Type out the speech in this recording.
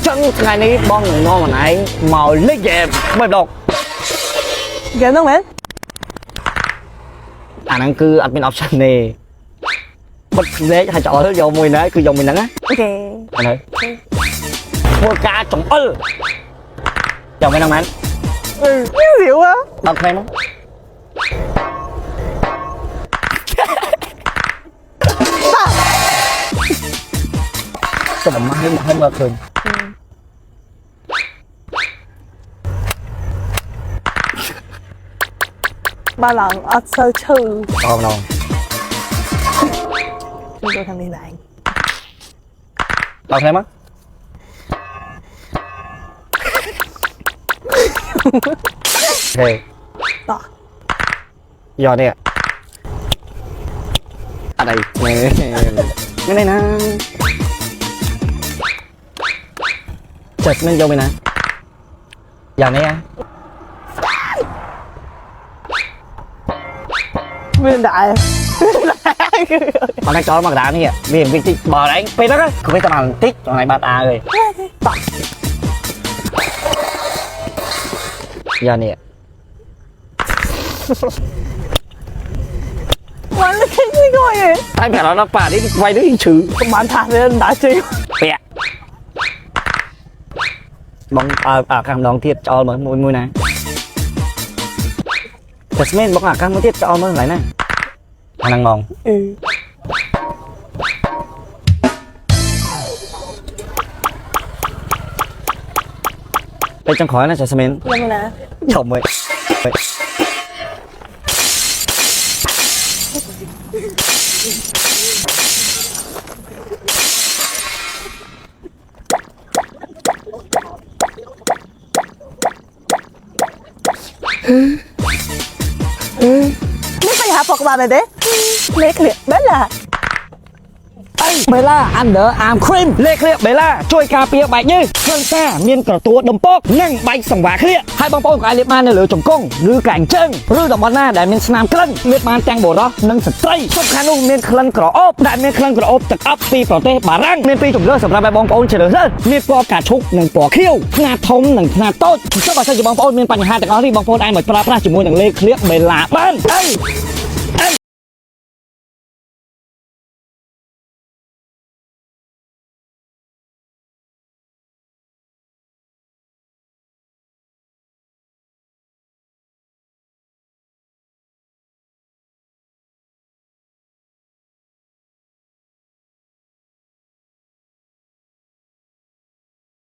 chân ngày này bong ngon mà này màu lấy về bật đột Ghê không mến? anh ăn cứ admin option này bật dễ hay chọn vô mùi nữa cứ dùng mình nắng á Ok. anh ơi mua cá trồng ơ chồng mấy năm anh Ừ, dịu quá. đọc thêm không sao mà hơi mơ thường Ba lần ở sơ trừ. còn đâu Chúng tôi thằng đi bạn. đọc thêm á ok Đó. giờ nè à đây nè cái này nè chật lên vô mày nè giờ nè Viên đại. còn đang cho nó mặc đá nè vì vị trí bờ đánh pê đó không biết tao làm tích chỗ này bạt à rồi giờ nè Mà nó cái gì coi vậy? ai phải nó phạt đi quay đứa hình sự Các bạn thả lên đã chi. bẹ bóng càng đòn thiệt cho mới mùi mùi này Jasmine bóng càng mới thiệt cho mới lại nè anh đang mong Ừ. đây trong khói này Jasmine Làm nè. chồng vậy Mấy phải hạ phật vào này đấy. Mấy cái liệt bếp là. Bella under arm cream លេខឃ្លៀក Bella ជួយការពារបែកញើសខ្លឹមសារមានក្រទួដំពកនិងបែកសង្វារឃ្លៀកហើយបងប្អូនក៏អាចលាបបាននៅលើជង្គង់ឬកែងជើងឬតំបន់ណាដែលមានស្នាមក្លិនលាបបានទាំងបុរសនិងស្ត្រីសំខាន់នោះមានក្លិនក្រអូបដែលមានក្លិនក្រអូបទឹកអប់ពីប្រទេសបារាំងមានពីរជម្រើសសម្រាប់បងប្អូនជ្រើសរើសមានពណ៌ផ្កាឈូកនិងពណ៌ខៀវខ្នាតធំនិងខ្នាតតូចចុះបើសិនជាបងប្អូនមានបញ្ហាទាំងអស់នេះបងប្អូនអាចមកប្រើប្រាស់ជាមួយនឹងលេខឃ្លៀក Bella បានអី